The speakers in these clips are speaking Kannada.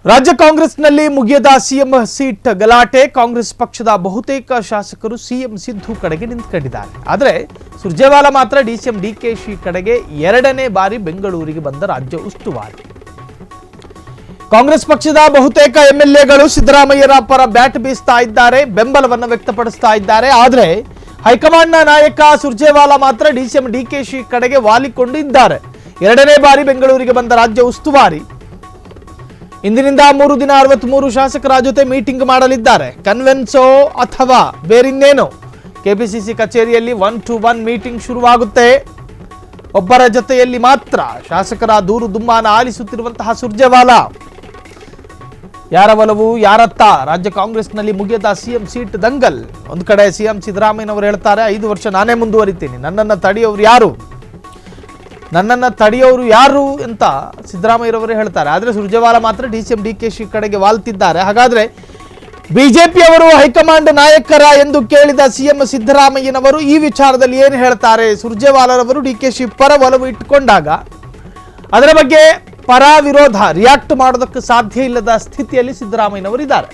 ರಾಜ್ಯ ಕಾಂಗ್ರೆಸ್ನಲ್ಲಿ ಮುಗಿಯದ ಸಿಎಂ ಸೀಟ್ ಗಲಾಟೆ. ಕಾಂಗ್ರೆಸ್ ಪಕ್ಷದ ಬಹುತೇಕ ಶಾಸಕರು ಸಿಎಂ ಸಿದ್ದು ಕಡೆಗೆ ನಿಂತುಕೊಂಡಿದ್ದಾರೆ. ಆದರೆ ಸುರ್ಜೇವಾಲಾ ಮಾತ್ರ ಡಿಸಿಎಂ ಡಿಕೆಶಿ ಕಡೆಗೆ ಎರಡನೇ ಬಾರಿ ಬೆಂಗಳೂರಿಗೆ ಬಂದ ರಾಜ್ಯ ಉಸ್ತುವಾರಿ. ಕಾಂಗ್ರೆಸ್ ಪಕ್ಷದ ಬಹುತೇಕ ಎಂಎಲ್ಎಗಳು ಸಿದ್ದರಾಮಯ್ಯರ ಪರ ಬ್ಯಾಟ್ ಬೀಸ್ತಾ ಇದ್ದಾರೆ, ಬೆಂಬಲವನ್ನು ವ್ಯಕ್ತಪಡಿಸ್ತಾ ಇದ್ದಾರೆ. ಆದರೆ ಹೈಕಮಾಂಡ್ನ ನಾಯಕ ಸುರ್ಜೇವಾಲಾ ಮಾತ್ರ ಡಿಸಿಎಂ ಡಿಕೆಶಿ ಕಡೆಗೆ ವಾಲಿಕೊಂಡಿದ್ದಾರೆ. ಎರಡನೇ ಬಾರಿ ಬೆಂಗಳೂರಿಗೆ ಬಂದ ರಾಜ್ಯ ಉಸ್ತುವಾರಿ ಇಂದಿನಿಂದ 3 ದಿನ 63 ಶಾಸಕರ ಜೊತೆ ಮೀಟಿಂಗ್ ಮಾಡಲಿದ್ದಾರೆ. ಕನ್ವೆನ್ಸೋ ಅಥವಾ ಬೇರಿನ್ನೇನೋ ಕೆಪಿಸಿಸಿ ಕಚೇರಿಯಲ್ಲಿ 1-to-1 ಮೀಟಿಂಗ್ ಶುರುವಾಗುತ್ತೆ. ಒಬ್ಬರ ಜೊತೆಯಲ್ಲಿ ಮಾತ್ರ ಶಾಸಕರ ದೂರು ದುಮ್ಮಾನ ಆಲಿಸುತ್ತಿರುವಂತಹ ಸುರ್ಜೇವಾಲಾ ಯಾರ ಒಲವು ಯಾರತ್ತ? ರಾಜ್ಯ ಕಾಂಗ್ರೆಸ್ನಲ್ಲಿ ಮುಗಿಯದ ಸಿಎಂ ಸೀಟ್ ದಂಗಲ್. ಒಂದು ಕಡೆ ಸಿಎಂ ಸಿದ್ದರಾಮಯ್ಯನವರು ಹೇಳ್ತಾರೆ, 5 ವರ್ಷ ನಾನೇ ಮುಂದುವರಿತೀನಿ, ನನ್ನನ್ನು ತಡೆಯೋರು ಯಾರು ಅಂತ ಸಿದ್ದರಾಮಯ್ಯರವರೇ ಹೇಳ್ತಾರೆ. ಆದರೆ ಸುರ್ಜೇವಾಲಾ ಮಾತ್ರ ಡಿಸಿಎಂ ಡಿಕೆಶಿ ಕಡೆಗೆ ವಾಲ್ತಿದ್ದಾರೆ. ಹಾಗಾದ್ರೆ ಬಿಜೆಪಿಯವರು ಹೈಕಮಾಂಡ್ ನಾಯಕರ ಎಂದು ಕೇಳಿದ ಸಿಎಂ ಸಿದ್ದರಾಮಯ್ಯನವರು ಈ ವಿಚಾರದಲ್ಲಿ ಏನು ಹೇಳ್ತಾರೆ? ಸುರ್ಜೇವಾಲಾರವರು ಡಿಕೆಶಿ ಪರ ಒಲವು ಇಟ್ಟುಕೊಂಡಾಗ ಅದರ ಬಗ್ಗೆ ಪರ ವಿರೋಧ ರಿಯಾಕ್ಟ್ ಮಾಡೋದಕ್ಕೆ ಸಾಧ್ಯ ಇಲ್ಲದ ಸ್ಥಿತಿಯಲ್ಲಿ ಸಿದ್ದರಾಮಯ್ಯನವರು ಇದ್ದಾರೆ.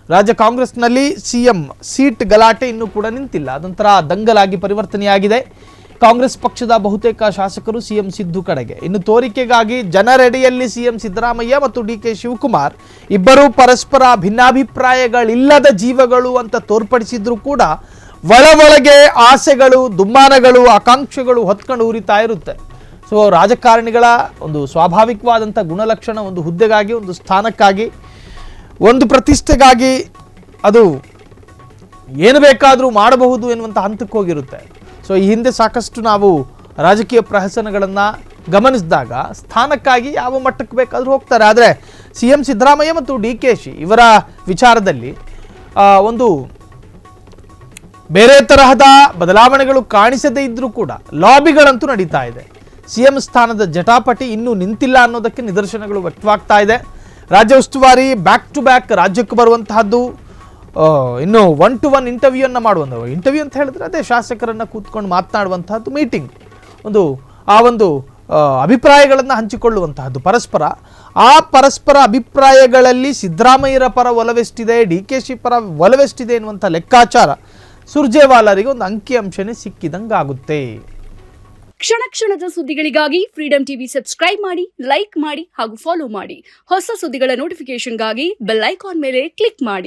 ರಾಜ್ಯ ಕಾಂಗ್ರೆಸ್ನಲ್ಲಿ ಸಿಎಂ ಸೀಟ್ ಗಲಾಟೆ ಇನ್ನೂ ಕೂಡ ನಿಂತಿಲ್ಲ, ಅದೊಂಥರ ದಂಗಲಾಗಿ ಪರಿವರ್ತನೆಯಾಗಿದೆ. ಕಾಂಗ್ರೆಸ್ ಪಕ್ಷದ ಬಹುತೇಕ ಶಾಸಕರು ಸಿಎಂ ಸಿದ್ದು ಕಡೆಗೆ. ಇನ್ನು ತೋರಿಕೆಗಾಗಿ ಜನರೆಡೆಯಲ್ಲಿ ಸಿಎಂ ಸಿದ್ದರಾಮಯ್ಯ ಮತ್ತು ಡಿಕೆ ಶಿವಕುಮಾರ್ ಇಬ್ಬರೂ ಪರಸ್ಪರ ಭಿನ್ನಾಭಿಪ್ರಾಯಗಳಿಲ್ಲದ ಜೀವಗಳು ಅಂತ ತೋರ್ಪಡಿಸಿದ್ರು ಕೂಡ ಒಳಗೆ ಆಸೆಗಳು, ದುಮ್ಮಾನಗಳು, ಆಕಾಂಕ್ಷೆಗಳು ಹೊತ್ಕೊಂಡು ಉರಿತಾ ಇರುತ್ತೆ. ಸೊ ರಾಜಕಾರಣಿಗಳ ಒಂದು ಸ್ವಾಭಾವಿಕವಾದಂಥ ಗುಣಲಕ್ಷಣ, ಒಂದು ಹುದ್ದೆಗಾಗಿ, ಒಂದು ಸ್ಥಾನಕ್ಕಾಗಿ, ಒಂದು ಪ್ರತಿಷ್ಠೆಗಾಗಿ ಅದು ಏನು ಬೇಕಾದರೂ ಮಾಡಬಹುದು ಎನ್ನುವಂಥ ಹಂತಕ್ಕೆ ಹೋಗಿರುತ್ತೆ. ಸೊ ಈ ಹಿಂದೆ ಸಾಕಷ್ಟು ನಾವು ರಾಜಕೀಯ ಪ್ರಹಸನಗಳನ್ನು ಗಮನಿಸಿದಾಗ ಸ್ಥಾನಕ್ಕಾಗಿ ಯಾವ ಮಟ್ಟಕ್ಕೆ ಬೇಕಾದರೂ ಹೋಗ್ತಾರೆ. ಆದರೆ ಸಿಎಂ ಸಿದ್ದರಾಮಯ್ಯ ಮತ್ತು ಡಿಕೆಶಿ ಇವರ ವಿಚಾರದಲ್ಲಿ ಒಂದು ಬೇರೆ ತರಹದ ಬದಲಾವಣೆಗಳು ಕಾಣಿಸದೇ ಇದ್ರೂ ಕೂಡ ಲಾಬಿಗಳಂತೂ ನಡೀತಾ ಇದೆ. ಸಿಎಂ ಸ್ಥಾನದ ಜಟಾಪಟಿ ಇನ್ನೂ ನಿಂತಿಲ್ಲ ಅನ್ನೋದಕ್ಕೆ ನಿದರ್ಶನಗಳು ವ್ಯಕ್ತವಾಗ್ತಾ ಇದೆ. ರಾಜ್ಯ ಉಸ್ತುವಾರಿ ಬ್ಯಾಕ್ ಟು ಬ್ಯಾಕ್ ರಾಜ್ಯಕ್ಕೆ ಬರುವಂತಹದ್ದು, ಇನ್ನು 1-to-1 ಇಂಟರ್ವ್ಯೂವನ್ನು ಮಾಡುವಂಥದ್ದು. ಇಂಟರ್ವ್ಯೂ ಅಂತ ಹೇಳಿದ್ರೆ ಅದೇ ಶಾಸಕರನ್ನು ಕೂತ್ಕೊಂಡು ಮಾತನಾಡುವಂತಹದ್ದು, ಮೀಟಿಂಗ್, ಒಂದು ಅಭಿಪ್ರಾಯಗಳನ್ನು ಹಂಚಿಕೊಳ್ಳುವಂತಹದ್ದು ಪರಸ್ಪರ. ಆ ಪರಸ್ಪರ ಅಭಿಪ್ರಾಯಗಳಲ್ಲಿ ಸಿದ್ದರಾಮಯ್ಯರ ಪರ ಒಲವೆಷ್ಟಿದೆ, ಡಿಕೆಶಿ ಪರ ಒಲವೆಷ್ಟಿದೆ ಎನ್ನುವಂಥ ಲೆಕ್ಕಾಚಾರ ಸುರ್ಜೇವಾಲಾರಿಗೆ ಒಂದು ಅಂಕಿಅಂಶನೇ ಸಿಕ್ಕಿದಂಗಾಗುತ್ತೆ. ಕ್ಷಣ ಕ್ಷಣದ ಸುದ್ದಿಗಳಿಗಾಗಿ ಫ್ರೀಡಂ ಟಿವಿ ಸಬ್ಸ್ಕ್ರೈಬ್ ಮಾಡಿ, ಲೈಕ್ ಮಾಡಿ ಹಾಗೂ ಫಾಲೋ ಮಾಡಿ. ಹೊಸ ಸುದ್ದಿಗಳ ನೋಟಿಫಿಕೇಶನ್ಗಾಗಿ ಬೆಲ್ ಐಕಾನ್ ಮೇಲೆ ಕ್ಲಿಕ್ ಮಾಡಿ.